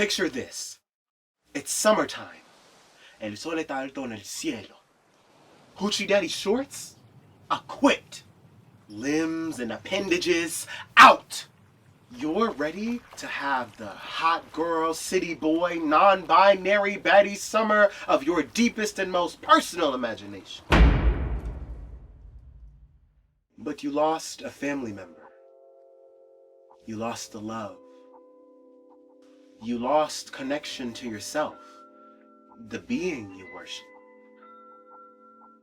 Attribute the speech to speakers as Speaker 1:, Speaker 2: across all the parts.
Speaker 1: Picture this. It's summertime. El sol está alto en el cielo. Hoochie Daddy shorts? Equipped. Limbs and appendages out. You're ready to have the hot girl, city boy, non-binary baddie summer of your deepest and most personal imagination. But you lost a family member. You lost the love. You lost connection to yourself, the being you worship.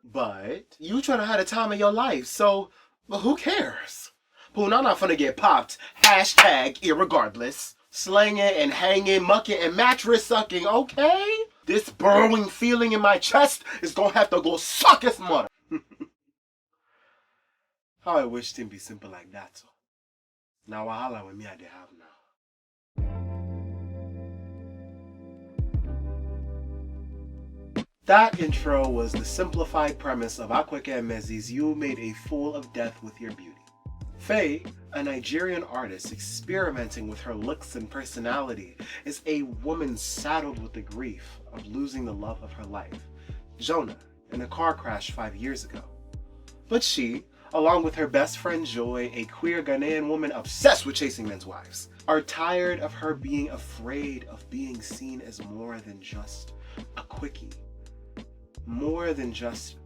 Speaker 1: But you trying to have the time of your life, so who cares? Poon, I'm not finna get popped. Hashtag irregardless. Slanging and hanging, mucking and mattress sucking, okay? This burrowing feeling in my chest is gonna have to go suck its mother. How I wish things be simple like that. So. Now wahala with me I dey have now. That intro was the simplified premise of Akwaeke Emezi's You Made a Fool of Death with Your Beauty. Faye, a Nigerian artist experimenting with her looks and personality, is a woman saddled with the grief of losing the love of her life, Jonah, in a car crash 5 years ago. But she, along with her best friend Joy, a queer Ghanaian woman obsessed with chasing men's wives, are tired of her being afraid of being seen as more than just a quickie, more than just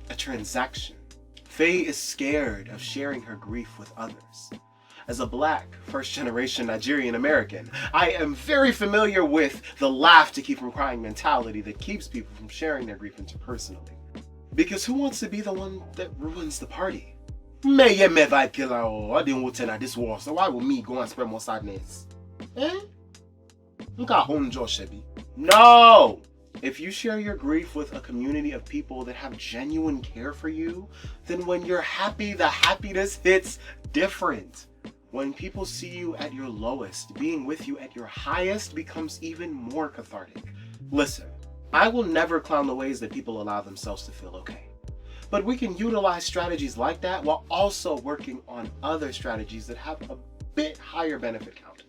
Speaker 1: a transaction. Faye is scared of sharing her grief with others. As a Black, first-generation Nigerian American, I am very familiar with the laugh to keep from crying mentality that keeps people from sharing their grief interpersonally. Because who wants to be the one that ruins the party? Me vibe killer, or I didn't want at this war, so why would me go and spread more sadness? Look at home Josh, No! If you share your grief with a community of people that have genuine care for you, then when you're happy, the happiness hits different. When people see you at your lowest, being with you at your highest becomes even more cathartic. Listen, I will never clown the ways that people allow themselves to feel okay. But we can utilize strategies like that while also working on other strategies that have a bit higher benefit count.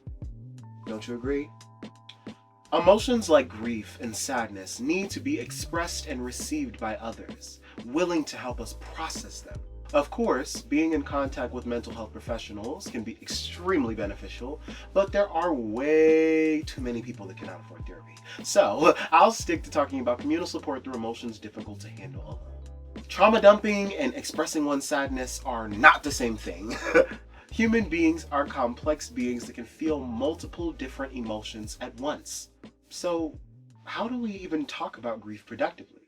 Speaker 1: Don't you agree? Emotions like grief and sadness need to be expressed and received by others, willing to help us process them. Of course, being in contact with mental health professionals can be extremely beneficial, but there are way too many people that cannot afford therapy. So, I'll stick to talking about communal support through emotions difficult to handle alone. Trauma dumping and expressing one's sadness are not the same thing. Human beings are complex beings that can feel multiple different emotions at once. So, how do we even talk about grief productively?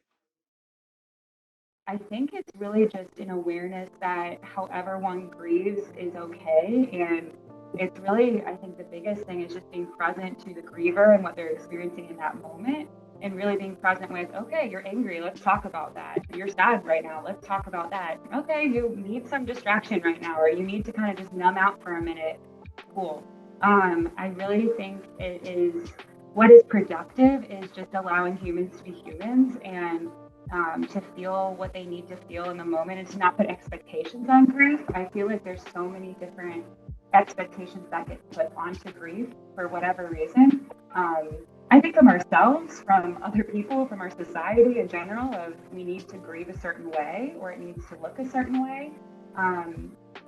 Speaker 2: I think it's really just an awareness that however one grieves is okay. And it's really, I think the biggest thing is just being present to the griever and what they're experiencing in that moment. And really being present with, okay, you're angry, let's talk about that. You're sad right now, let's talk about that. Okay, you need some distraction right now, or you need to kind of just numb out for a minute. Cool. I really think it is what is productive is just allowing humans to be humans and to feel what they need to feel in the moment and to not put expectations on grief. I feel like there's so many different expectations that get put onto grief for whatever reason. I think from ourselves, from other people, from our society in general, of we need to grieve a certain way or it needs to look a certain way.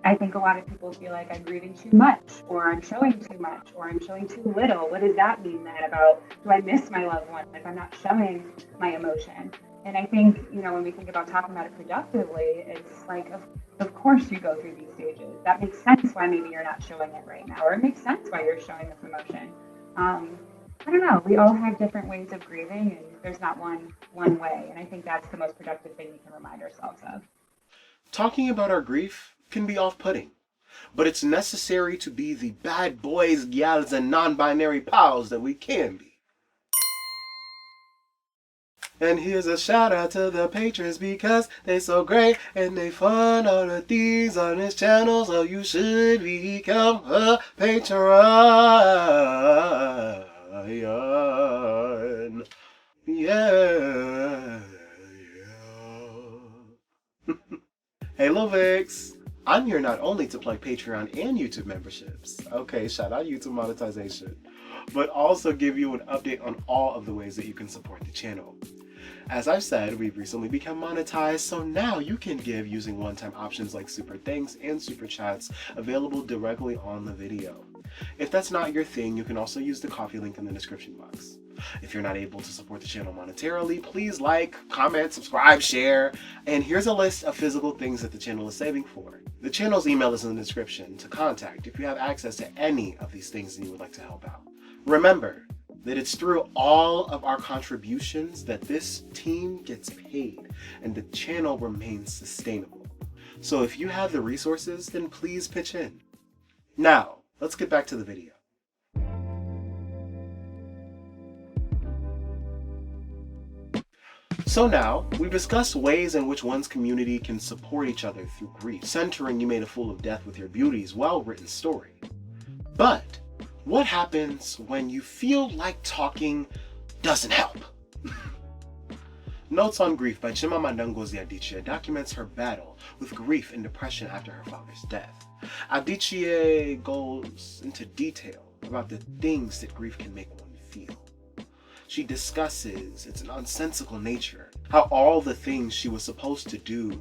Speaker 2: I think a lot of people feel like I'm grieving too much, or I'm showing too much, or I'm showing too little. What does that mean then about, do I miss my loved one if I'm not showing my emotion? And I think, when we think about talking about it productively, it's like, of course you go through these stages. That makes sense why maybe you're not showing it right now, or it makes sense why you're showing this emotion. I don't know. We all have different ways of grieving, and there's not one way. And I think that's the most productive thing we can remind ourselves of.
Speaker 1: Talking about our grief can be off-putting, but it's necessary to be the bad boys, gals, and non-binary pals that we can be. And here's a shout out to the patrons because they so great and they fund all the things on this channel, so you should become a patron. Yeah. Hey, Lil Vix. I'm here not only to plug Patreon and YouTube memberships, okay, shout out YouTube monetization, but also give you an update on all of the ways that you can support the channel. As I've said, we've recently become monetized, so now you can give using one-time options like super thanks and super chats available directly on the video. If that's not your thing, you can also use the Ko-fi link in the description box. If you're not able to support the channel monetarily, please like, comment, subscribe, share, and here's a list of physical things that the channel is saving for. The channel's email is in the description to contact if you have access to any of these things and you would like to help out. Remember that it's through all of our contributions that this team gets paid and the channel remains sustainable. So if you have the resources, then please pitch in. Now, let's get back to the video. So now, we've discussed ways in which one's community can support each other through grief, centering You Made a Fool of Death with your beauty's well-written story. But what happens when you feel like talking doesn't help? Notes on Grief by Chimamanda Ngozi Adichie documents her battle with grief and depression after her father's death. Adichie goes into detail about the things that grief can make one feel. She discusses its nonsensical nature, how all the things she was supposed to do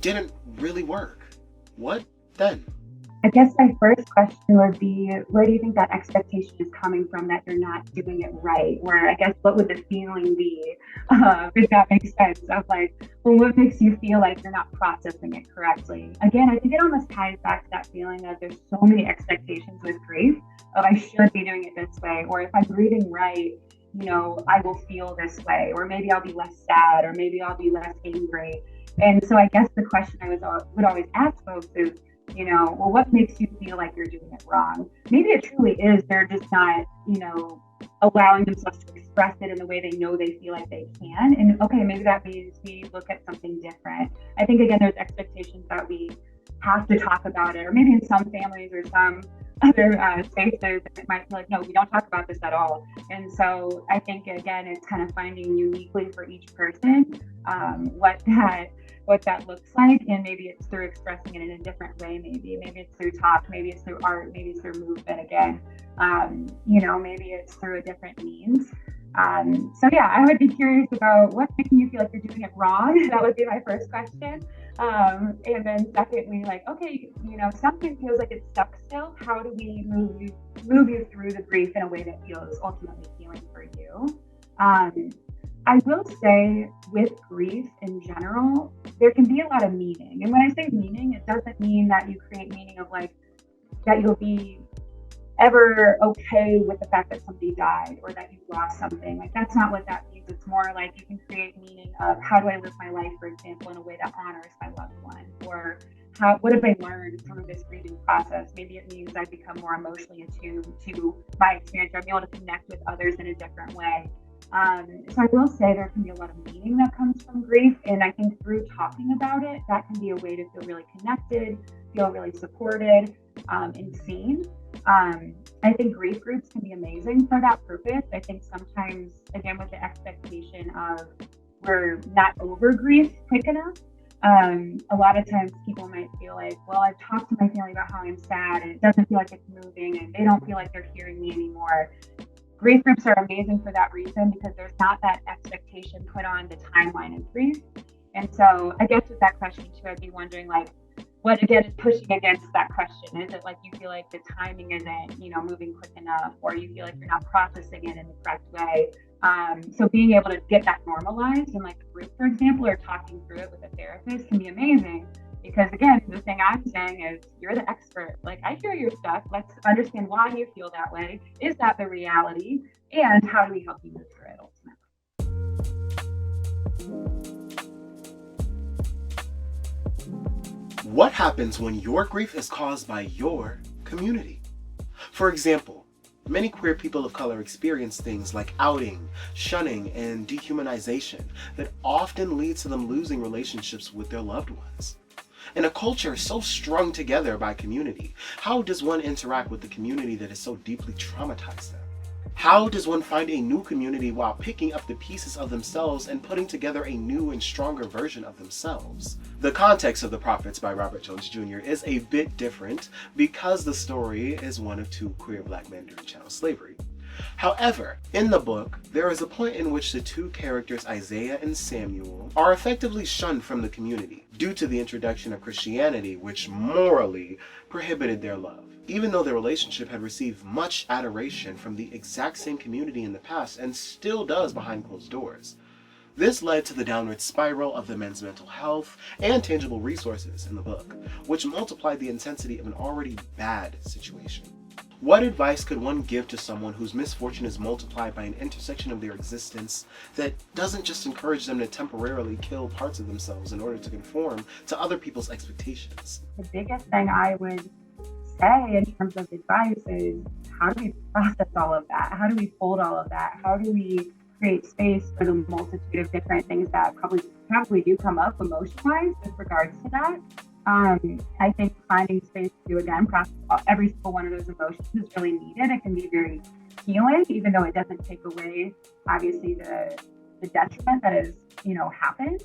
Speaker 1: didn't really work. What then?
Speaker 2: I guess my first question would be, where do you think that expectation is coming from that you're not doing it right? Or I guess what would the feeling be, if that makes sense, of like, well, what makes you feel like you're not processing it correctly? Again, I think it almost ties back to that feeling of there's so many expectations with grief, of I should be doing it this way, or if I'm grieving right, you know, I will feel this way, or maybe I'll be less sad, or maybe I'll be less angry. And so I guess the question I would always ask folks is, you know, well, what makes you feel like you're doing it wrong? Maybe it truly is they're just not, you know, allowing themselves to express it in the way they know they feel like they can. And okay, maybe that means we look at something different. I think, again, there's expectations that we have to talk about it, or maybe in some families or some other spaces, it might feel like, no, we don't talk about this at all. And so I think, again, it's kind of finding uniquely for each person what that looks like, and maybe it's through expressing it in a different way. Maybe it's through talk, maybe it's through art, maybe it's through movement. Again, you know, maybe it's through a different means. So yeah, I would be curious about what's making you feel like you're doing it wrong. That would be my first question. And then secondly, like, okay, you know, something feels like it's stuck still. How do we move you through the grief in a way that feels ultimately healing for you? I will say with grief in general, there can be a lot of meaning. And when I say meaning, it doesn't mean that you create meaning of like that you'll be ever okay with the fact that somebody died or that you lost something. Like, that's not what that means. It's more like you can create meaning of how do I live my life, for example, in a way that honors my loved one, or what have I learned through this grieving process? Maybe it means I become more emotionally attuned to my experience, or I'm able to connect with others in a different way. So I will say there can be a lot of meaning that comes from grief, and I think through talking about it, that can be a way to feel really connected, feel really supported, and seen. I think grief groups can be amazing for that purpose. I think sometimes, again, with the expectation of we're not over grief quick enough, a lot of times people might feel like, well, I've talked to my family about how I'm sad and it doesn't feel like it's moving, and they don't feel like they're hearing me anymore. Grief groups are amazing for that reason, because there's not that expectation put on the timeline of grief. And so I guess with that question too, I'd be wondering, like, what again is pushing against that question? Is it like you feel like the timing isn't, you know, moving quick enough, or you feel like you're not processing it in the correct way? So being able to get that normalized in like a group, for example, or talking through it with a therapist can be amazing. Because again, the thing I'm saying is you're the expert. Like, I hear your stuff. Let's understand why you feel that way. Is that the reality? And how do we help you move through it ultimately?
Speaker 1: What happens when your grief is caused by your community? For example, many queer people of color experience things like outing, shunning, and dehumanization that often leads to them losing relationships with their loved ones. In a culture so strung together by community, how does one interact with the community that has so deeply traumatized them? How does one find a new community while picking up the pieces of themselves and putting together a new and stronger version of themselves? The context of The Prophets by Robert Jones Jr. is a bit different because the story is one of two queer black men during chattel slavery. However, in the book, there is a point in which the two characters, Isaiah and Samuel, are effectively shunned from the community due to the introduction of Christianity, which morally prohibited their love, even though their relationship had received much adoration from the exact same community in the past and still does behind closed doors. This led to the downward spiral of the men's mental health and tangible resources in the book, which multiplied the intensity of an already bad situation. What advice could one give to someone whose misfortune is multiplied by an intersection of their existence that doesn't just encourage them to temporarily kill parts of themselves in order to conform to other people's expectations?
Speaker 2: The biggest thing I would say in terms of advice is, how do we process all of that? How do we hold all of that? How do we create space for the multitude of different things that probably do come up emotion-wise with regards to that? I think finding space to, again, process every single one of those emotions is really needed. It can be very healing, even though it doesn't take away, obviously, the detriment that has, happened,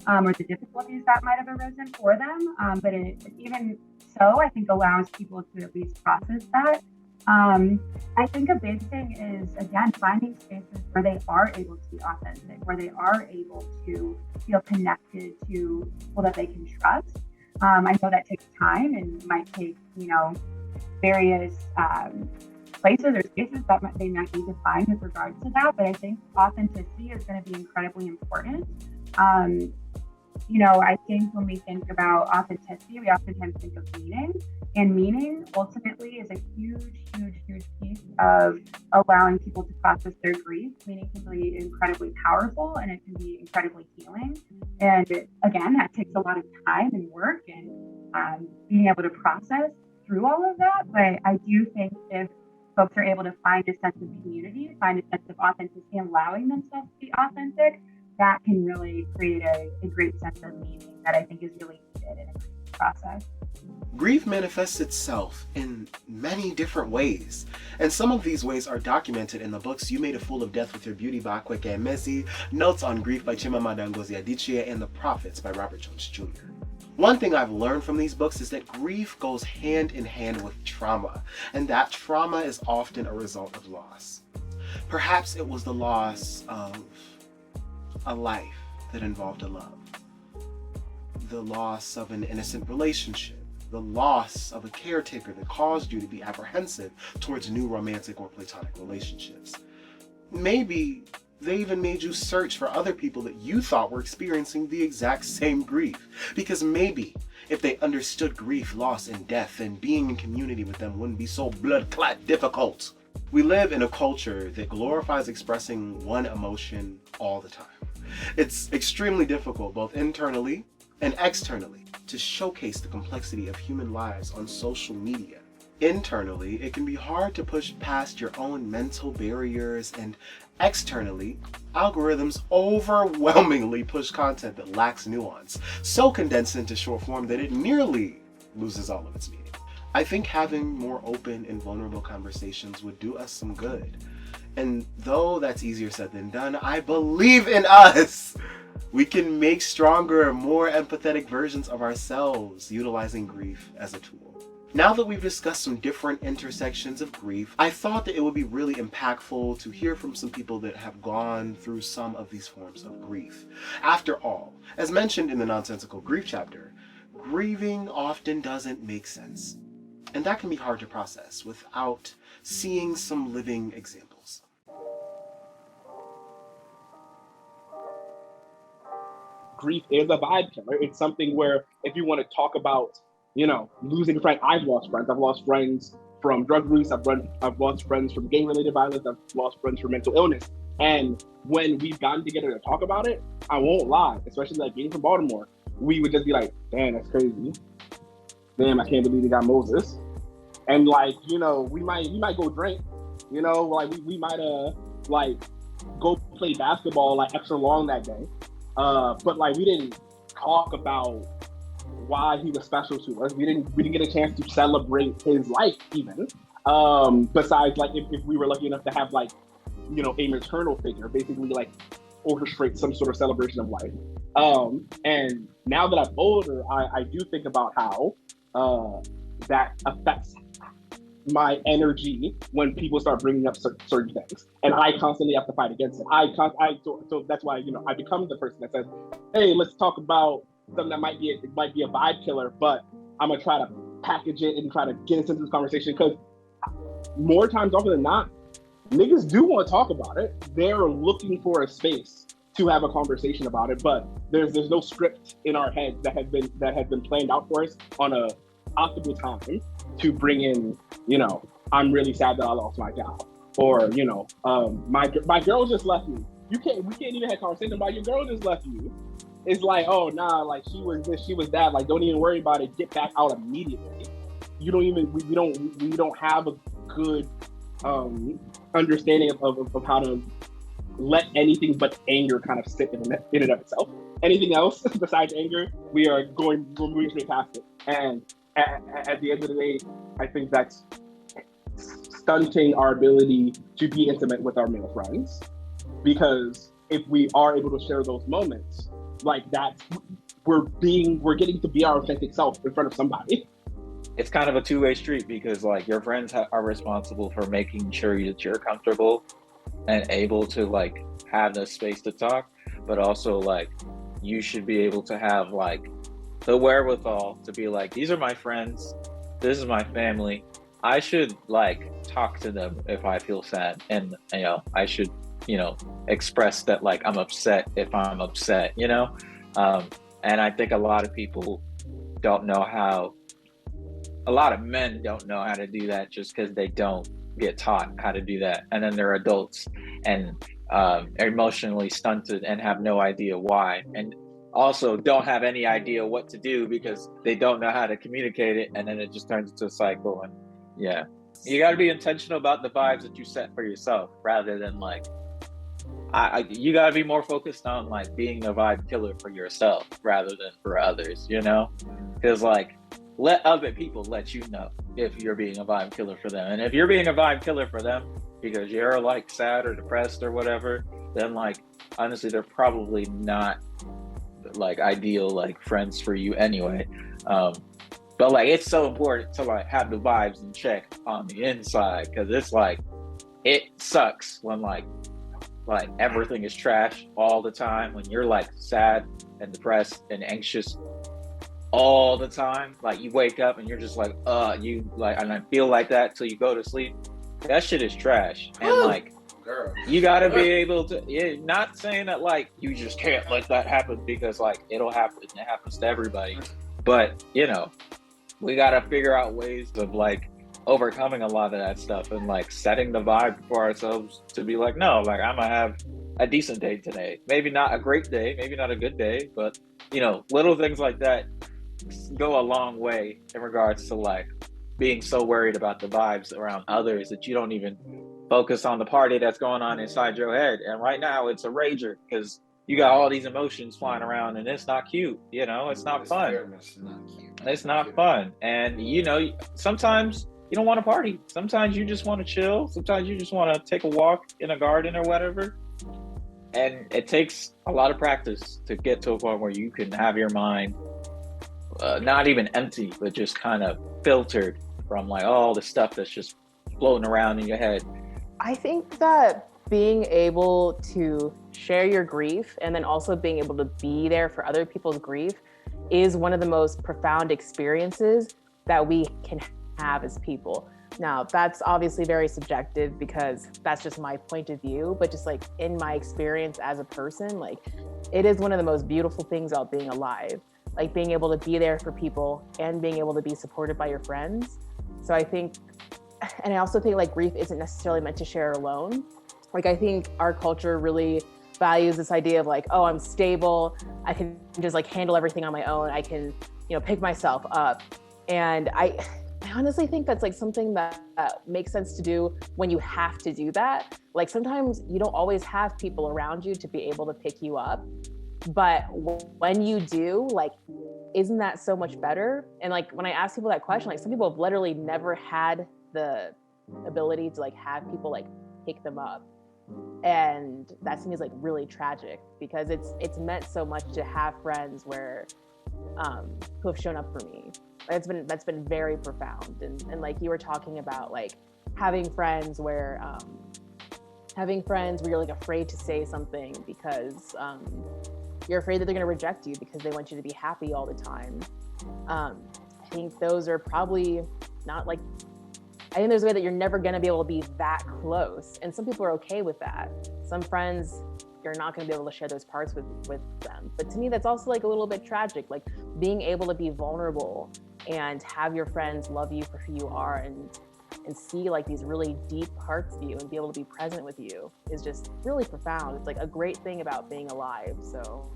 Speaker 2: or the difficulties that might have arisen for them. But even so, I think allows people to at least process that. I think a big thing is, again, finding spaces where they are able to be authentic, where they are able to feel connected to people that they can trust. I know that takes time and might take, various places or spaces that they might need to find with regards to that. But I think authenticity is going to be incredibly important. I think when we think about authenticity, we oftentimes think of meaning. And meaning ultimately is a huge piece of allowing people to process their grief. Meaning can be incredibly powerful and it can be incredibly healing. And again, that takes a lot of time and work and being able to process through all of that. But I do think if folks are able to find a sense of community, find a sense of authenticity, allowing themselves to be authentic, that can really create a great sense of meaning that I think is really needed in a grief process.
Speaker 1: Grief manifests itself in many different ways, and some of these ways are documented in the books You Made a Fool of Death with Your Beauty by Akwaeke and Emezi, Notes on Grief by Chimamanda Ngozi Adichie, and The Prophets by Robert Jones Jr. One thing I've learned from these books is that grief goes hand in hand with trauma, and that trauma is often a result of loss. Perhaps it was the loss of a life that involved a love, the loss of an innocent relationship, the loss of a caretaker that caused you to be apprehensive towards new romantic or platonic relationships. Maybe they even made you search for other people that you thought were experiencing the exact same grief, because maybe if they understood grief, loss, and death, then being in community with them wouldn't be so blood-clot difficult. We live in a culture that glorifies expressing one emotion all the time. It's extremely difficult, both internally and externally, to showcase the complexity of human lives on social media. Internally, it can be hard to push past your own mental barriers, and externally, algorithms overwhelmingly push content that lacks nuance, so condensed into short form that it nearly loses all of its meaning. I think having more open and vulnerable conversations would do us some good. And though that's easier said than done, I believe in us! We can make stronger, more empathetic versions of ourselves utilizing grief as a tool. Now that we've discussed some different intersections of grief, I thought that it would be really impactful to hear from some people that have gone through some of these forms of grief. After all, as mentioned in the Nonsensical Grief chapter, grieving often doesn't make sense. And that can be hard to process without seeing some living examples.
Speaker 3: Grief is a vibe killer. It's something where if you want to talk about, losing friends, I've lost friends. I've lost friends from drug abuse. I've lost friends from gang-related violence. I've lost friends from mental illness. And when we've gotten together to talk about it, I won't lie, especially like being from Baltimore, we would just be like, damn, that's crazy. Damn, I can't believe they got Moses. And we might go drink, we might go play basketball extra long that day. But we didn't talk about why he was special to us. We didn't get a chance to celebrate his life even. Besides, like, if we were lucky enough to have, like, you know, a maternal figure, basically, like, orchestrate some sort of celebration of life. And now that I'm older, I do think about how that affects my energy when people start bringing up certain things, and I constantly have to fight against it. So that's why, you know, I become the person that says, "Hey, let's talk about something that might be a vibe killer," but I'm gonna try to package it and try to get into this conversation, because more times often than not, niggas do want to talk about it. They're looking for a space to have a conversation about it, but there's no script in our head that has been planned out for us on a optimal time to bring in, you know, I'm really sad that I lost my job, or, you know, my girl just left me. We can't even have a conversation about your girl just left you. It's like, oh nah, like she was this, she was that. Like, don't even worry about it. Get back out immediately. You don't even we don't have a good understanding of how to let anything but anger kind of sit in and of itself. Anything else besides anger, we're moving straight past it. And at the end of the day, I think that's stunting our ability to be intimate with our male friends, because if we are able to share those moments like that, we're getting to be our authentic self in front of somebody.
Speaker 4: It's kind of a two-way street, because like your friends are responsible for making sure that you're comfortable and able to like have the space to talk, but also like you should be able to have like the wherewithal to be like, these are my friends, this is my family, I should like talk to them if I feel sad, and you know, I should, you know, express that like I'm upset if I'm upset, you know. And I think a lot of people don't know how, a lot of men don't know how to do that, just because they don't get taught how to do that, and then they're adults and are emotionally stunted and have no idea why, and also don't have any idea what to do because they don't know how to communicate it, and then it just turns into a cycle. And yeah, you got to be intentional about the vibes that you set for yourself, rather than like you got to be more focused on like being a vibe killer for yourself rather than for others, you know, because like let other people let you know if you're being a vibe killer for them. And if you're being a vibe killer for them because you're like sad or depressed or whatever, then like honestly they're probably not like ideal like friends for you anyway. But like it's so important to like have the vibes in check on the inside, because it's like it sucks when like everything is trash all the time, when you're like sad and depressed and anxious all the time. Like you wake up and you're just like you like, and I feel like that till you go to sleep. That shit is trash. And like
Speaker 1: Girl,
Speaker 4: you gotta be able to, yeah, not saying that like you just can't let that happen, because like it'll happen, it happens to everybody, but you know, we gotta figure out ways of like overcoming a lot of that stuff and like setting the vibe for ourselves to be like, no, like I'm gonna have a decent day today. Maybe not a great day, maybe not a good day, but you know, little things like that go a long way in regards to like being so worried about the vibes around others that you don't even focus on the party that's going on inside your head. And right now it's a rager because you got all these emotions flying around, and it's not cute, you know, it's not fun. It's not fun. And you know, sometimes you don't want to party. Sometimes you just want to chill. Sometimes you just want to take a walk in a garden or whatever. And it takes a lot of practice to get to a point where you can have your mind not even empty, but just kind of filtered from like all the stuff that's just floating around in your head.
Speaker 5: I think that being able to share your grief and then also being able to be there for other people's grief is one of the most profound experiences that we can have as people. Now, that's obviously very subjective because that's just my point of view, but just like in my experience as a person, like it is one of the most beautiful things about being alive, like being able to be there for people and being able to be supported by your friends. So I think, and I also think like grief isn't necessarily meant to share alone. Like I think our culture really values this idea of like, oh, I'm stable, I can just like handle everything on my own, I can, you know, pick myself up. And I honestly think that's like something that makes sense to do when you have to do that. Like sometimes you don't always have people around you to be able to pick you up, but when you do, like, isn't that so much better? And like when I ask people that question, like some people have literally never had the ability to like have people like pick them up. And that to me is like really tragic, because it's meant so much to have friends where who have shown up for me. That's been very profound. And like you were talking about, like having friends where you're like afraid to say something because you're afraid that they're going to reject you because they want you to be happy all the time. I think those are probably not like, I think there's a way that you're never going to be able to be that close. And some people are okay with that. Some friends, you're not going to be able to share those parts with them. But to me, that's also like a little bit tragic, like being able to be vulnerable and have your friends love you for who you are and see like these really deep parts of you and be able to be present with you is just really profound. It's like a great thing about being alive. So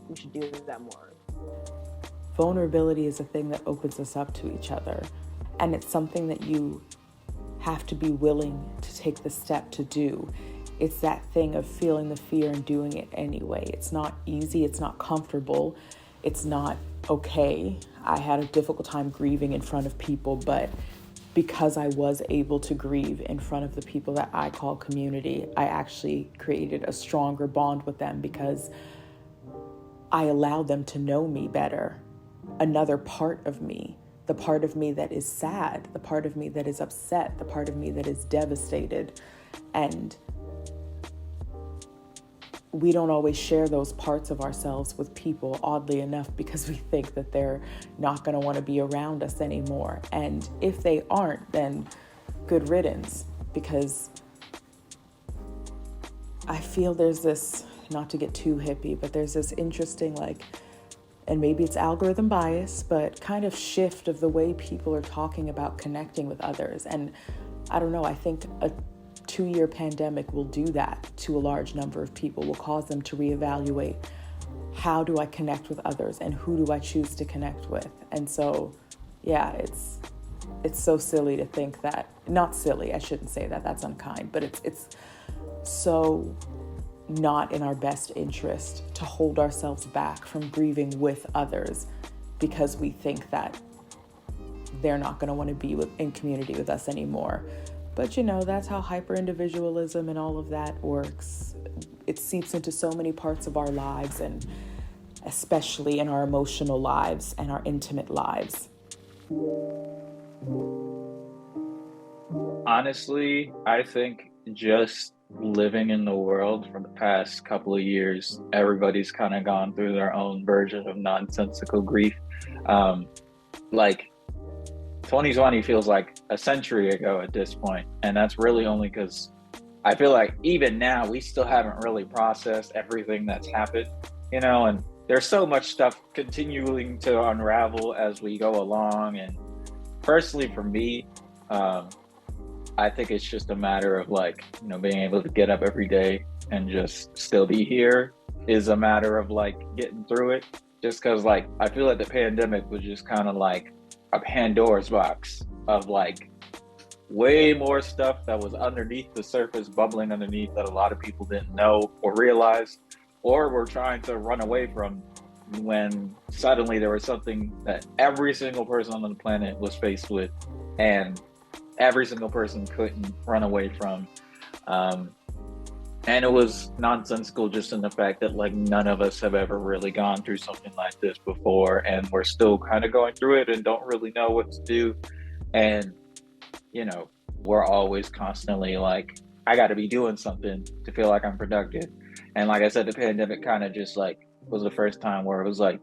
Speaker 5: we should do that more.
Speaker 6: Vulnerability is a thing that opens us up to each other. And it's something that you have to be willing to take the step to do. It's that thing of feeling the fear and doing it anyway. It's not easy, it's not comfortable, it's not okay. I had a difficult time grieving in front of people, but because I was able to grieve in front of the people that I call community, I actually created a stronger bond with them because I allowed them to know me better. Another part of me, the part of me that is sad, the part of me that is upset, the part of me that is devastated. And we don't always share those parts of ourselves with people, oddly enough, because we think that they're not going to want to be around us anymore. And if they aren't, then good riddance, because I feel there's this, not to get too hippie, but there's this interesting, like, and maybe it's algorithm bias, but kind of shift of the way people are talking about connecting with others. And I don't know, I think a 2-year pandemic will do that to a large number of people, will cause them to reevaluate, how do I connect with others and who do I choose to connect with? And so, yeah, it's so silly to think that, not silly, I shouldn't say that, that's unkind, but it's so not in our best interest to hold ourselves back from grieving with others because we think that they're not going to want to be in community with us anymore. But you know, that's how hyper-individualism and all of that works. It seeps into so many parts of our lives, and especially in our emotional lives and our intimate lives.
Speaker 4: Honestly, I think just living in the world for the past couple of years, everybody's kind of gone through their own version of nonsensical grief. Like 2020 feels like a century ago at this point, and that's really only because I feel like even now we still haven't really processed everything that's happened, you know, and there's so much stuff continuing to unravel as we go along. And personally for me, I think it's just a matter of like, you know, being able to get up every day and just still be here is a matter of like getting through it. Just because like I feel like the pandemic was just kind of like a Pandora's box of like way more stuff that was underneath the surface, bubbling underneath, that a lot of people didn't know or realize or were trying to run away from, when suddenly there was something that every single person on the planet was faced with and every single person couldn't run away from. And it was nonsensical just in the fact that like none of us have ever really gone through something like this before, and we're still kind of going through it and don't really know what to do. And, you know, we're always constantly like, I got to be doing something to feel like I'm productive. And like I said, the pandemic kind of just like was the first time where it was like,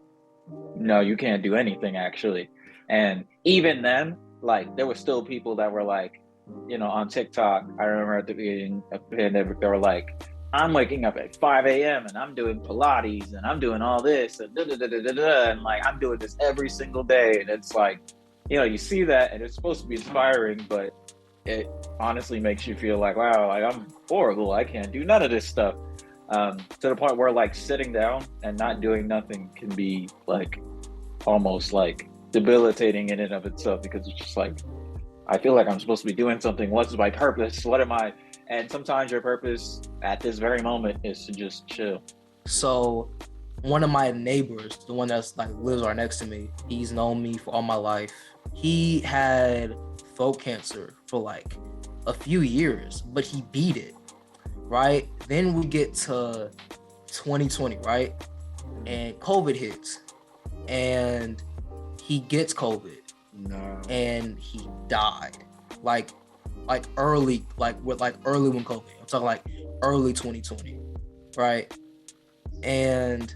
Speaker 4: no, you can't do anything actually. And even then, like there were still people that were like, you know, on TikTok, I remember at the beginning of the pandemic, they were like, I'm waking up at 5 a.m. and I'm doing Pilates and I'm doing all this and and like I'm doing this every single day. And it's like, you know, you see that and it's supposed to be inspiring, but it honestly makes you feel like, wow, like I'm horrible. I can't do none of this stuff. To the point where like sitting down and not doing nothing can be like almost like debilitating in and of itself, because it's just like, I feel like I'm supposed to be doing something. What's my purpose? What am I? And sometimes your purpose at this very moment is to just chill.
Speaker 7: So one of my neighbors, the one that's like lives right next to me, he's known me for all my life. He had throat cancer for like a few years, but he beat it, right? Then we get to 2020, right? And COVID hits, and he gets COVID.
Speaker 4: No.
Speaker 7: And he died. Like early, early when COVID. I'm talking like early 2020, right? And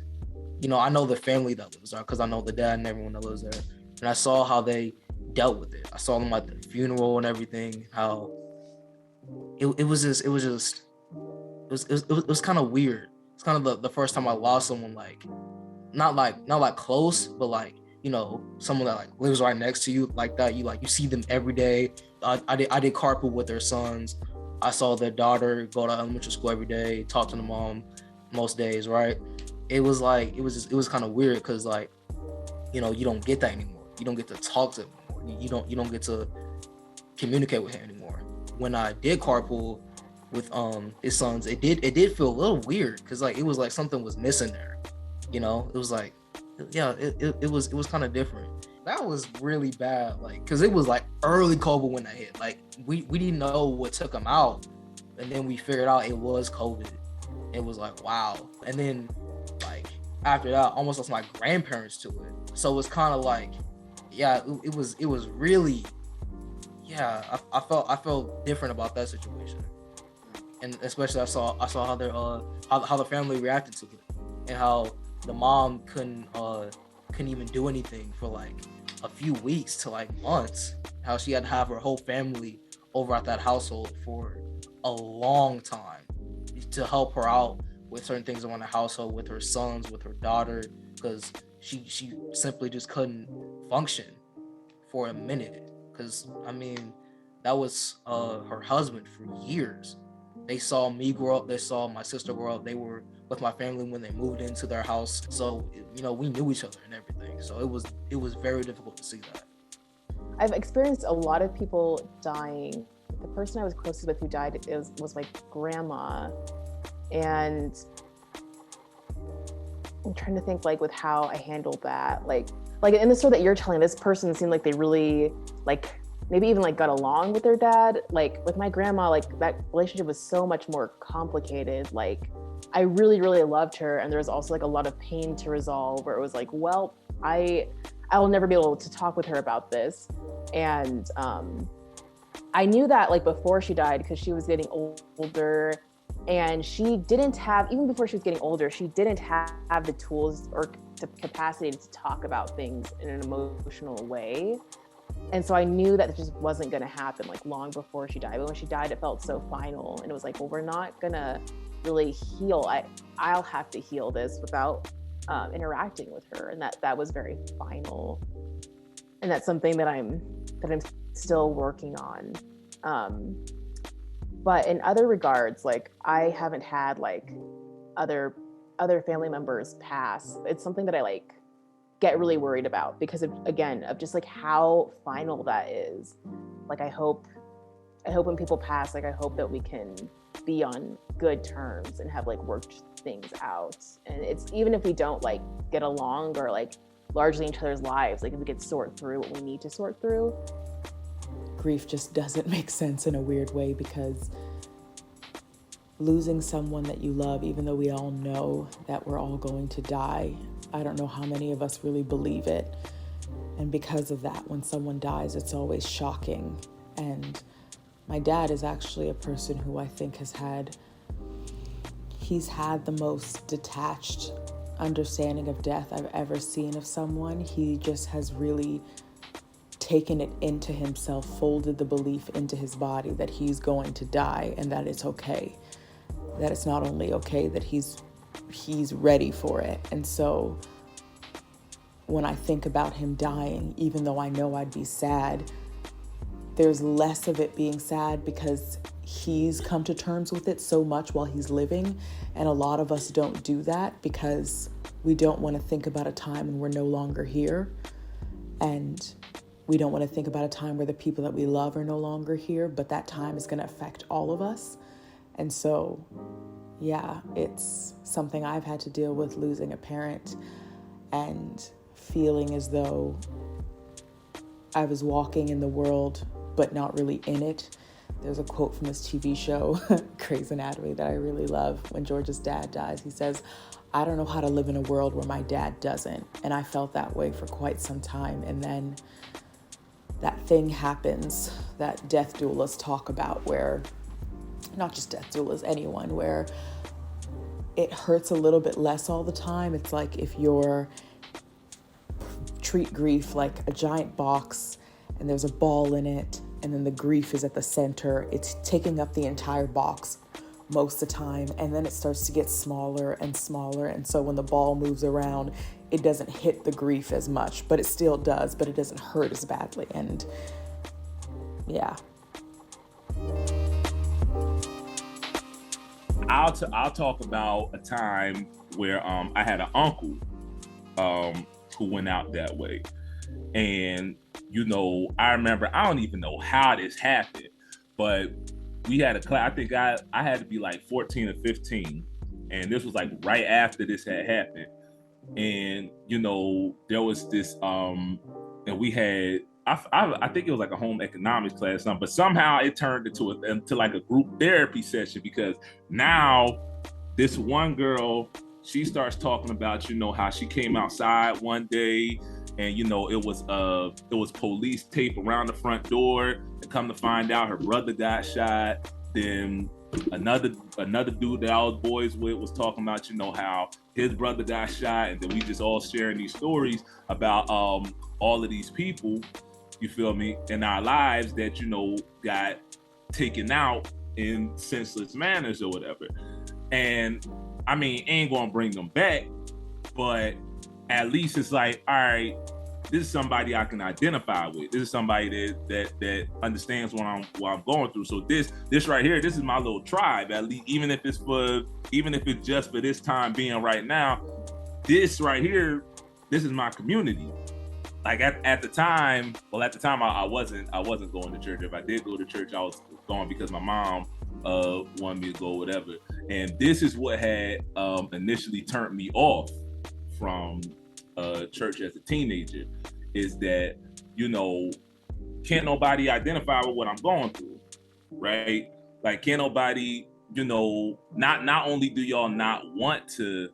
Speaker 7: I know the family that lives there because I know the dad and everyone that lives there, and I saw how they dealt with it. I saw them at the funeral and everything. How it was kind of weird. It's kind of the first time I lost someone not like close, but like someone that like lives right next to you like that. You see them every day. I did carpool with their sons. I saw their daughter go to elementary school every day, talk to the mom most days, right? It was kind of weird because like you don't get that anymore. You don't get to talk to him anymore. You don't get to communicate with him anymore. When I did carpool with his sons, it did feel a little weird because like it was like something was missing there. It was like, yeah, it was kind of different. That was really bad, like, because it was like early COVID when that hit. Like we didn't know what took him out, and then we figured out it was COVID. It was like, wow. And then like after that, I almost lost my grandparents to it. So it was kind of like, yeah, it was really, yeah. I felt different about that situation, and especially I saw how their how the family reacted to it, and how the mom couldn't even do anything for like a few weeks to like months. How she had to have her whole family over at that household for a long time to help her out with certain things around the household, with her sons, with her daughter, because she simply just couldn't function for a minute. Because I mean, that was her husband for years. They saw me grow up. They saw my sister grow up. They were with my family when they moved into their house. So, we knew each other and everything. So it was very difficult to see that.
Speaker 5: I've experienced a lot of people dying. The person I was closest with who died was my grandma. And I'm trying to think like with how I handled that. Like in the story that you're telling, this person seemed like they really like maybe even like got along with their dad. Like with my grandma, like that relationship was so much more complicated. Like I really, really loved her. And there was also like a lot of pain to resolve where it was like, well, I will never be able to talk with her about this. And I knew that like before she died, because she was getting older, and she didn't have, even before she was getting older, she didn't have the tools or the capacity to talk about things in an emotional way. And so I knew that it just wasn't going to happen like long before she died. But when she died, it felt so final. And it was like, well, we're not going to really heal. I'll have to heal this without interacting with her. And that was very final. And that's something that I'm still working on. But in other regards, like I haven't had like other family members pass. It's something that I like get really worried about because of just like how final that is. Like I hope when people pass, like I hope that we can be on good terms and have like worked things out. And it's even if we don't like get along or like largely in each other's lives, like if we could sort through what we need to sort through.
Speaker 6: Grief just doesn't make sense in a weird way, because losing someone that you love, even though we all know that we're all going to die, I don't know how many of us really believe it. And because of that, when someone dies, it's always shocking. And my dad is actually a person who I think he's had the most detached understanding of death I've ever seen of someone. He just has really taken it into himself, folded the belief into his body that he's going to die and that it's okay. That it's not only okay, that he's ready for it. And so when I think about him dying, even though I know I'd be sad, there's less of it being sad because he's come to terms with it so much while he's living. And a lot of us don't do that because we don't want to think about a time when we're no longer here. And we don't want to think about a time where the people that we love are no longer here, but that time is going to affect all of us. And so, yeah, it's something I've had to deal with, losing a parent and feeling as though I was walking in the world but not really in it. There's a quote from this TV show, Grey's Anatomy, that I really love. When George's dad dies, he says, "I don't know how to live in a world where my dad doesn't." And I felt that way for quite some time. And then that thing happens that death doulas talk about, where, not just death doulas, anyone, where it hurts a little bit less all the time. It's like if you're treat grief like a giant box and there's a ball in it, and then the grief is at the center. It's taking up the entire box most of the time, and then it starts to get smaller and smaller. And so when the ball moves around, it doesn't hit the grief as much, but it still does, but it doesn't hurt as badly. And yeah.
Speaker 8: I'll talk about a time where I had an uncle who went out that way. And, you know, I remember, I don't even know how this happened, but we had a class, I think I had to be like 14 or 15. And this was like right after this had happened. And, you know, there was this, and we had, I think it was like a home economics class or something, but somehow it turned into like a group therapy session, because now this one girl, she starts talking about, you know, how she came outside one day and, you know, it was police tape around the front door, and come to find out her brother got shot. Then another dude that I was boys with was talking about, you know, how his brother got shot. And then we just all sharing these stories about all of these people, you feel me, in our lives that, you know, got taken out in senseless manners or whatever. And I mean, ain't gonna bring them back, but at least it's like, all right, this is somebody I can identify with. This is somebody that understands what I'm going through. So this right here, this is my little tribe. At least, even if it's just for this time being right now, this right here, this is my community. Like at the time I wasn't going to church. If I did go to church, I was going because my mom wanted me to go, whatever. And this is what had initially turned me off from church as a teenager, is that, you know, can't nobody identify with what I'm going through, right? Like, can't nobody, you know, not only do y'all not want to,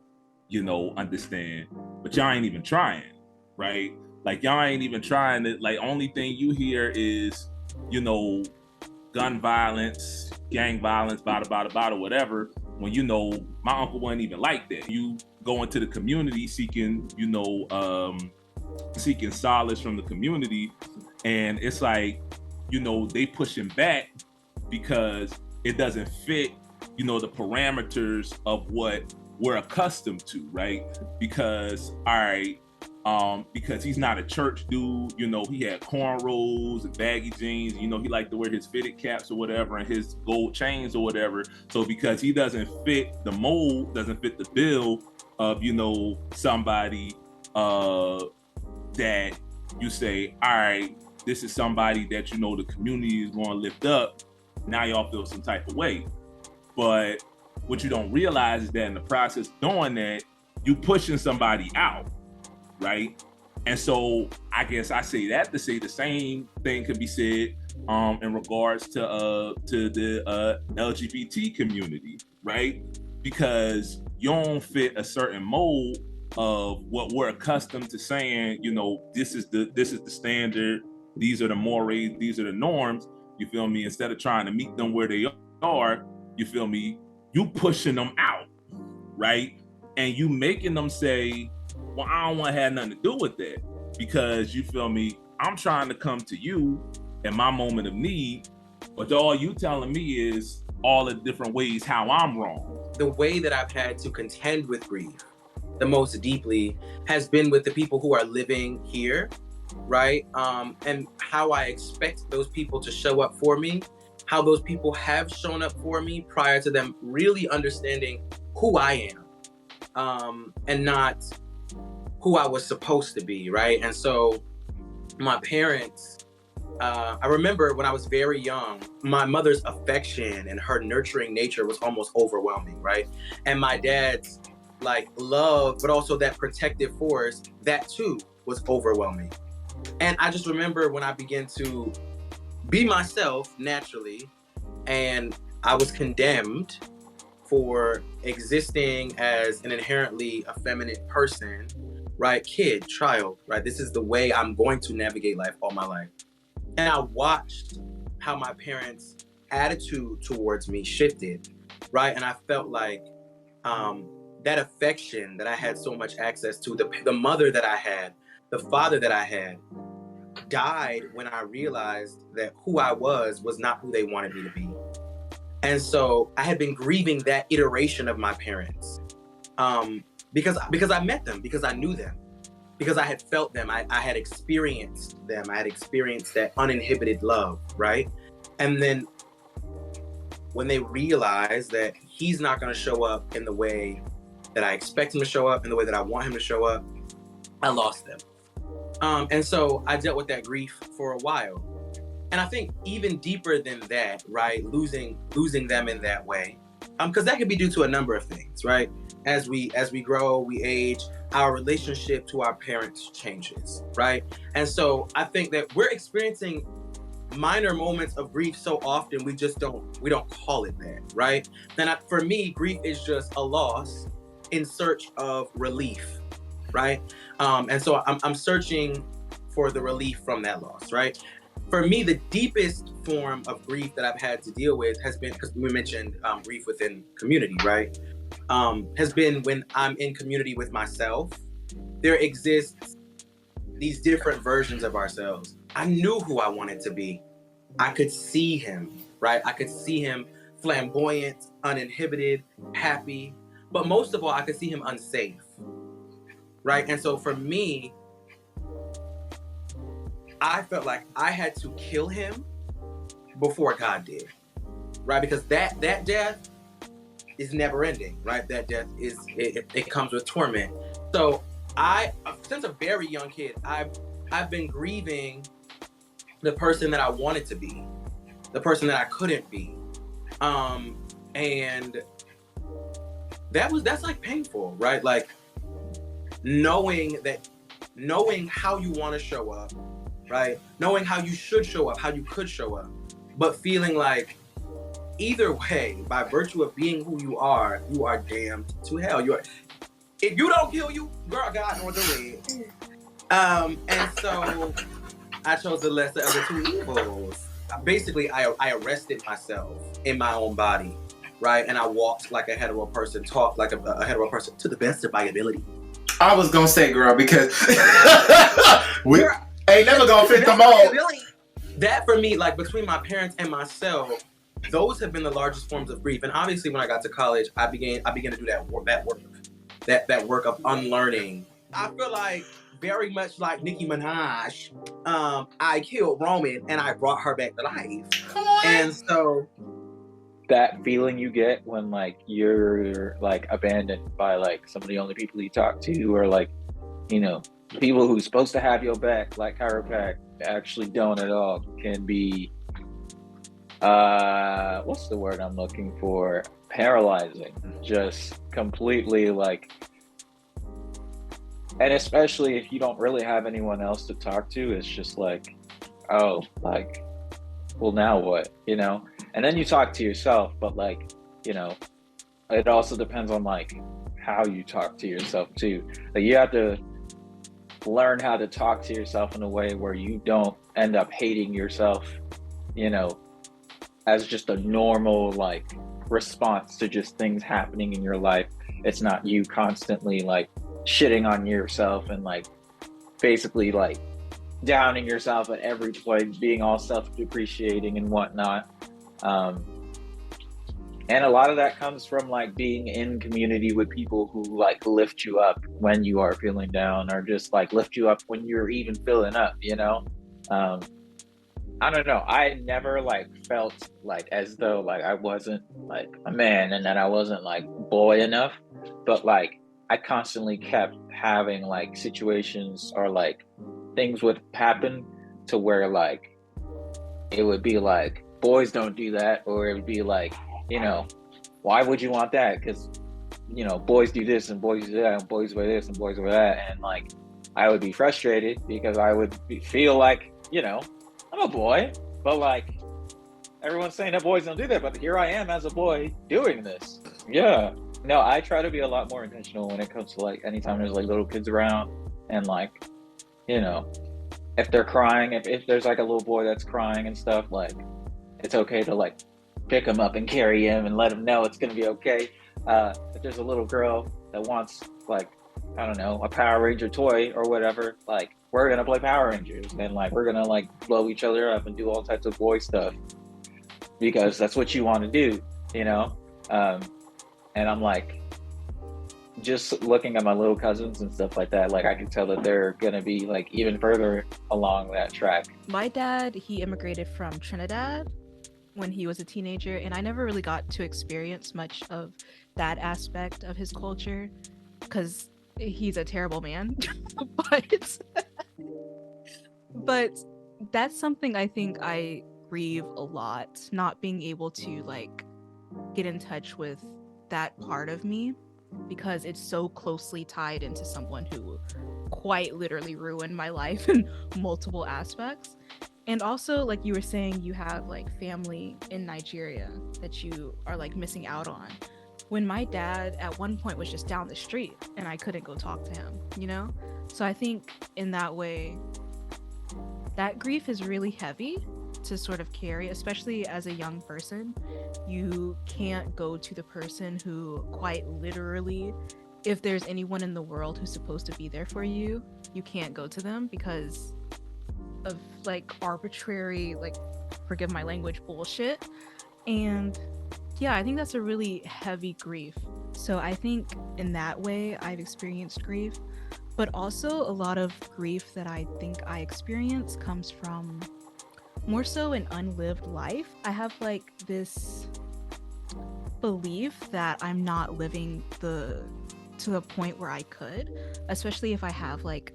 Speaker 8: you know, understand, but y'all ain't even trying, right? Like, y'all ain't even trying to, like, only thing you hear is, you know, gun violence, gang violence, bada, whatever, when, you know, my uncle wasn't even like that. You go into the community seeking, you know, seeking solace from the community, and it's like, you know, they pushing back because it doesn't fit, you know, the parameters of what we're accustomed to, right? Because, all right, because he's not a church dude, you know, he had cornrows and baggy jeans, you know, he liked to wear his fitted caps or whatever and his gold chains or whatever. So because he doesn't fit the mold, doesn't fit the bill of, you know, somebody that you say, all right, this is somebody that, you know, the community is going to lift up, now y'all feel some type of way. But what you don't realize is that in the process of doing that, you pushing somebody out, right? And so I guess I say that to say the same thing could be said in regards to the LGBT community, right? Because you don't fit a certain mold of what we're accustomed to saying, you know, this is the standard, these are the mores, these are the norms, you feel me? Instead of trying to meet them where they are, you feel me? You pushing them out, right? And you making them say, well, I don't want to have nothing to do with that, because you feel me? I'm trying to come to you in my moment of need, but all you telling me is all the different ways how I'm wrong.
Speaker 9: The way that I've had to contend with grief the most deeply has been with the people who are living here, right? And how I expect those people to show up for me, how those people have shown up for me prior to them really understanding who I am, and not who I was supposed to be, right? And so my parents, I remember when I was very young, my mother's affection and her nurturing nature was almost overwhelming, right? And my dad's like love, but also that protective force, that too was overwhelming. And I just remember when I began to be myself naturally, and I was condemned for existing as an inherently effeminate person, right? Kid, child, right? This is the way I'm going to navigate life all my life. And I watched how my parents' attitude towards me shifted, right? And I felt like that affection that I had so much access to, the mother that I had, the father that I had, died when I realized that who I was not who they wanted me to be. And so I had been grieving that iteration of my parents, because I met them, because I knew them, because I had felt them, I had experienced them, I had experienced that uninhibited love, right? And then when they realized that he's not going to show up in the way that I expect him to show up, in the way that I want him to show up, I lost them. And so I dealt with that grief for a while. And I think even deeper than that, right, losing them in that way, because that could be due to a number of things, right? As we grow, we age, our relationship to our parents changes, right? And so I think that we're experiencing minor moments of grief so often we don't call it that, right? And for me, grief is just a loss in search of relief, right? And so I'm searching for the relief from that loss, right? For me, the deepest form of grief that I've had to deal with has been, because we mentioned grief within community, right? Has been when I'm in community with myself. There exists these different versions of ourselves. I knew who I wanted to be. I could see him, right? I could see him flamboyant, uninhibited, happy, but most of all, I could see him unsafe, right? And so for me, I felt like I had to kill him before God did, right? Because that death is never ending, right? That death it comes with torment. So since a very young kid, I've been grieving the person that I wanted to be, the person that I couldn't be, and that's like painful, right? Like knowing how you want to show up, right? Knowing how you should show up, how you could show up, but feeling like either way, by virtue of being who you are damned to hell. If you don't kill you, girl, God nor the red. And so I chose the lesser of the two evils. Basically, I arrested myself in my own body, right? And I walked like a hetero person, talked like a hetero person to the best of my ability.
Speaker 1: I was gonna say, girl, because we ain't never gonna fit them all.
Speaker 9: That for me, like between my parents and myself, those have been the largest forms of grief. And obviously, when I got to college, I began to do that work of unlearning. I feel like very much like Nicki Minaj, I killed Roman and I brought her back to life.
Speaker 1: Come on.
Speaker 9: And so
Speaker 4: that feeling you get when like you're like abandoned by like some of the only people you talk to, or like, you know, people who's supposed to have your back, like chiropractic, actually don't at all, can be what's the word I'm looking for? Paralyzing. Just completely like, and especially if you don't really have anyone else to talk to, it's just like, oh, like, well, now what, you know? And then you talk to yourself, but like, you know, it also depends on like how you talk to yourself too. Like you have to learn how to talk to yourself in a way where you don't end up hating yourself, you know, as just a normal like response to just things happening in your life. It's not you constantly like shitting on yourself and like basically like downing yourself at every point, being all self-depreciating and whatnot. And a lot of that comes from like being in community with people who like lift you up when you are feeling down, or just like lift you up when you're even feeling up, you know? I don't know. I never like felt like as though like I wasn't like a man and that I wasn't like boy enough, but like I constantly kept having like situations or like things would happen to where like it would be like boys don't do that, or it would be like, you know, why would you want that? Because, you know, boys do this and boys do that and boys wear this and boys wear that, and like I would be frustrated because I would feel like, you know, I'm a boy, But like, everyone's saying that boys don't do that, but here I am as a boy doing this. Yeah. No, I try to be a lot more intentional when it comes to like anytime there's like little kids around, and like, you know, if they're crying, if there's like a little boy that's crying and stuff, like it's okay to like pick him up and carry him and let him know it's gonna be okay. If there's a little girl that wants like, I don't know, a Power Ranger toy or whatever, like we're gonna play Power Rangers and like we're gonna like blow each other up and do all types of boy stuff because that's what you want to do, you know? And I'm like, just looking at my little cousins and stuff like that, like I can tell that they're gonna be like even further along that track.
Speaker 10: My dad, he immigrated from Trinidad when he was a teenager, and I never really got to experience much of that aspect of his culture because he's a terrible man. but that's something I think I grieve a lot, not being able to like get in touch with that part of me because it's so closely tied into someone who quite literally ruined my life in multiple aspects. And also, like you were saying, you have like family in Nigeria that you are like missing out on. When my dad at one point was just down the street and I couldn't go talk to him, you know? So I think in that way, that grief is really heavy to sort of carry, especially as a young person. You can't go to the person who quite literally, if there's anyone in the world who's supposed to be there for you, you can't go to them because of like arbitrary, like, forgive my language, bullshit. And yeah, I think that's a really heavy grief. So I think in that way I've experienced grief, but also a lot of grief that I think I experience comes from more so an unlived life. I have like this belief that I'm not living to the point where I could, especially if I have like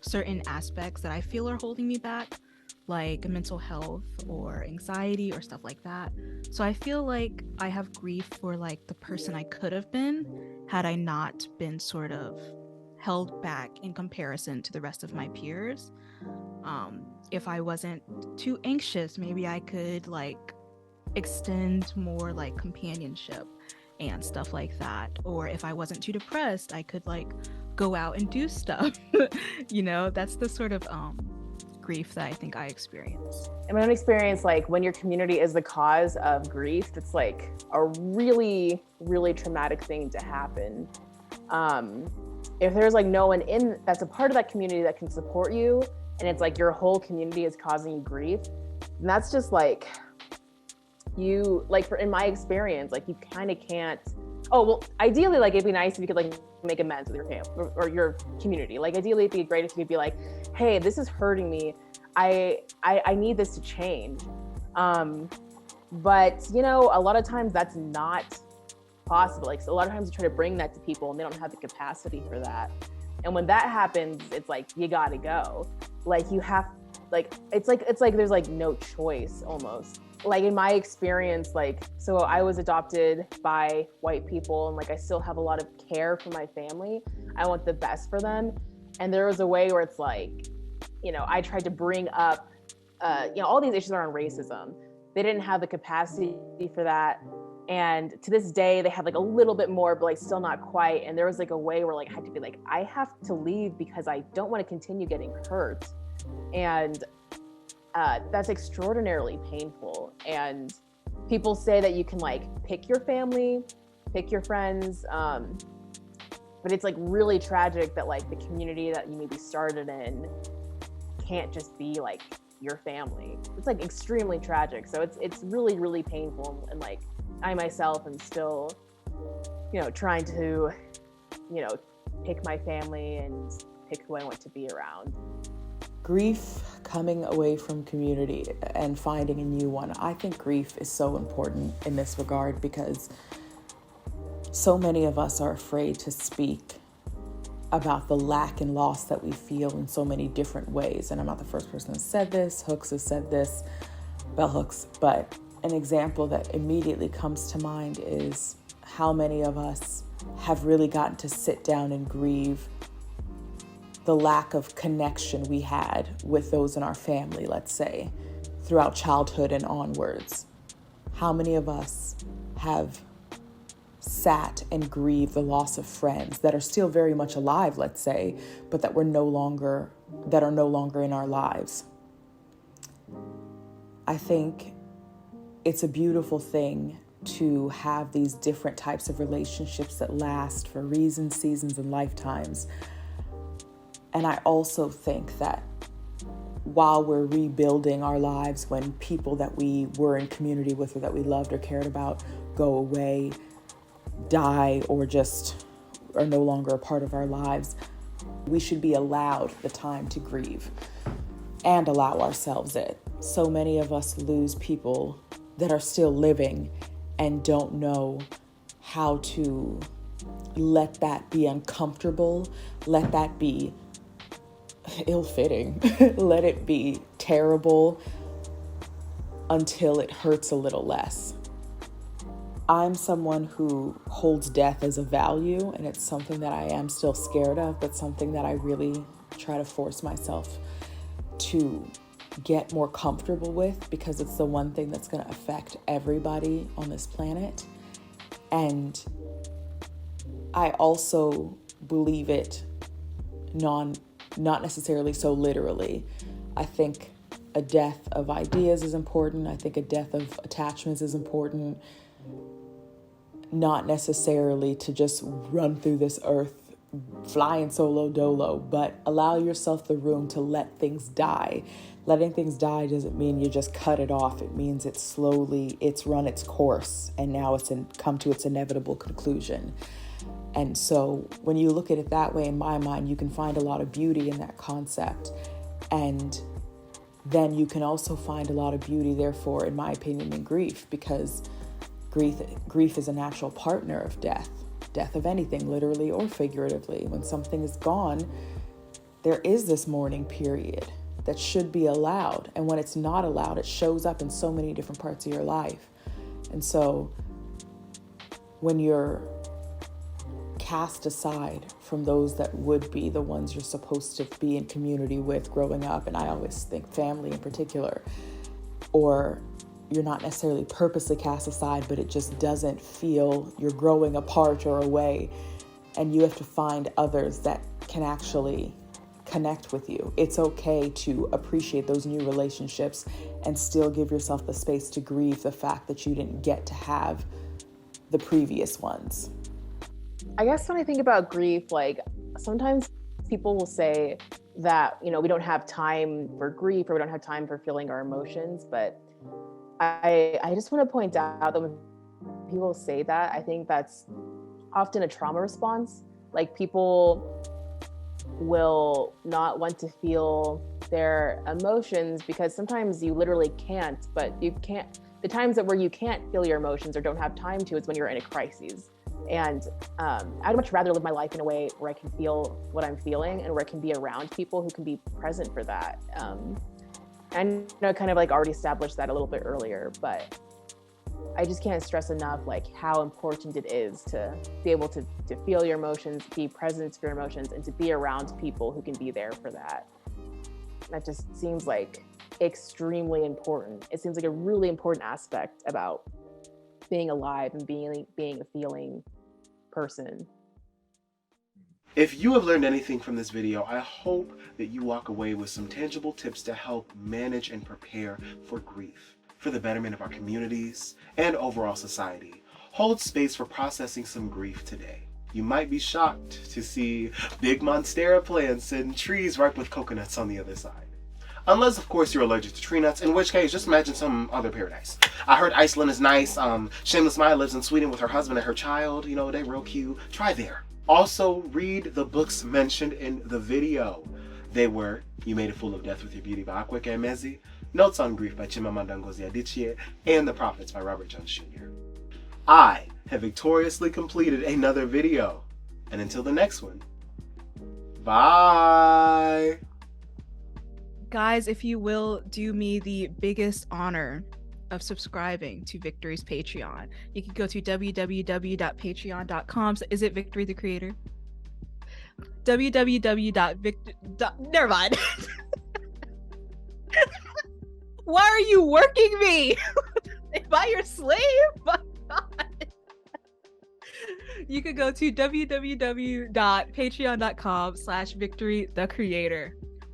Speaker 10: certain aspects that I feel are holding me back, like mental health or anxiety or stuff like that. So I feel like I have grief for like the person I could have been had I not been sort of held back in comparison to the rest of my peers. If I wasn't too anxious, maybe I could like extend more like companionship and stuff like that. Or if I wasn't too depressed, I could like go out and do stuff. You know, that's the sort of grief that I think I experience.
Speaker 5: In my own experience, like when your community is the cause of grief, it's like a really, really traumatic thing to happen. If there's like no one in that's a part of that community that can support you, and it's like your whole community is causing you grief, and that's just like, you like, in my experience, like you kind of can't, oh, well, ideally, like it'd be nice if you could like make amends with your family or your community. Like ideally it'd be great if you could be like, hey, this is hurting me. I need this to change. But you know, a lot of times that's not possible. Like, so a lot of times you try to bring that to people and they don't have the capacity for that. And when that happens, it's like, you gotta go. Like you have, like, it's like there's like no choice almost. Like in my experience, like, so I was adopted by white people and like I still have a lot of care for my family. I want the best for them. And there was a way where it's like, you know, I tried to bring up, you know, all these issues around racism. They didn't have the capacity for that. And to this day, they have like a little bit more, but like still not quite. And there was like a way where like I had to be like, I have to leave because I don't want to continue getting hurt. And that's extraordinarily painful. And people say that you can like pick your family, pick your friends, but it's like really tragic that like the community that you maybe started in can't just be like your family. It's like extremely tragic. So it's really, really painful. And like I myself am still, you know, trying to, you know, pick my family and pick who I want to be around.
Speaker 6: Grief coming away from community and finding a new one. I think grief is so important in this regard because so many of us are afraid to speak about the lack and loss that we feel in so many different ways. And I'm not the first person who said this. Hooks has said this, bell hooks. But an example that immediately comes to mind is how many of us have really gotten to sit down and grieve the lack of connection we had with those in our family, let's say, throughout childhood and onwards. How many of us have sat and grieved the loss of friends that are still very much alive, let's say, but that are no longer in our lives? I think it's a beautiful thing to have these different types of relationships that last for reasons, seasons, and lifetimes. And I also think that while we're rebuilding our lives, when people that we were in community with or that we loved or cared about go away, die, or just are no longer a part of our lives, we should be allowed the time to grieve and allow ourselves it. So many of us lose people that are still living and don't know how to let that be uncomfortable, let that be ill-fitting, let it be terrible until it hurts a little less. I'm someone who holds death as a value, and it's something that I am still scared of, but something that I really try to force myself to get more comfortable with, because it's the one thing that's going to affect everybody on this planet. And I also believe it not necessarily so literally. I think a death of ideas is important. I think a death of attachments is important. Not necessarily to just run through this earth flying solo dolo, but allow yourself the room to let things die. Letting things die doesn't mean you just cut it off. It means it's run its course, and now it's come to its inevitable conclusion. And so when you look at it that way, in my mind, you can find a lot of beauty in that concept. And then you can also find a lot of beauty, therefore, in my opinion, in grief, because grief is a natural partner of death of anything, literally or figuratively. When something is gone, there is this mourning period that should be allowed. And when it's not allowed, it shows up in so many different parts of your life. And so when you're cast aside from those that would be the ones you're supposed to be in community with growing up, and I always think family in particular, or you're not necessarily purposely cast aside, but it just doesn't feel you're growing apart or away, and you have to find others that can actually connect with you. It's okay to appreciate those new relationships and still give yourself the space to grieve the fact that you didn't get to have the previous ones.
Speaker 5: I guess when I think about grief, like sometimes people will say that, we don't have time for grief, or we don't have time for feeling our emotions. But I just want to point out that when people say that, I think that's often a trauma response. Like, people will not want to feel their emotions because sometimes you literally can't, but you can't. The times where you can't feel your emotions or don't have time to is when you're in a crisis. And I'd much rather live my life in a way where I can feel what I'm feeling and where I can be around people who can be present for that. I know I kind of like already established that a little bit earlier, but I just can't stress enough like how important it is to be able to feel your emotions, be present for your emotions, and to be around people who can be there for that. That just seems like extremely important. It seems like a really important aspect about being alive and being a feeling person.
Speaker 1: If you have learned anything from this video, I hope that you walk away with some tangible tips to help manage and prepare for grief, for the betterment of our communities and overall society. Hold space for processing some grief today. You might be shocked to see big monstera plants and trees ripe with coconuts on the other side. Unless, of course, you're allergic to tree nuts, in which case, just imagine some other paradise. I heard Iceland is nice. Shameless Maya lives in Sweden with her husband and her child. You know, they real cute. Try there. Also, read the books mentioned in the video. They were You Made a Fool of Death with Your Beauty by Akwaeke and Emezi, Notes on Grief by Chimamanda Ngozi Adichie, and The Prophets by Robert Jones Jr. I have victoriously completed another video. And until the next one, bye!
Speaker 10: Guys, if you will do me the biggest honor of subscribing to Victory's Patreon, you can go to www.patreon.com. Is it Victory the Creator? Never mind. Why are you working me? Am I your slave? My God. You could go to www.patreon.com/victorythecreator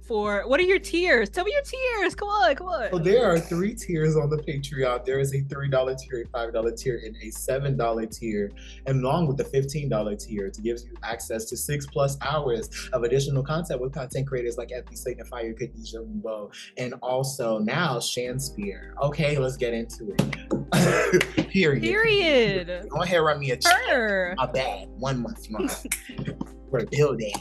Speaker 10: for what are your tiers? Tell me your tiers. Come on.
Speaker 11: So there are 3 tiers on the Patreon. There is a $3 tier, a $5 tier, and a $7 tier, and along with the $15 tier, it gives you access to 6+ hours of additional content with content creators like FB Signifier, Khadijah Mbo, and also now Shanspeare. Okay, let's get into it. Period. Go ahead, run me a check. My bad. 1 month. We're building.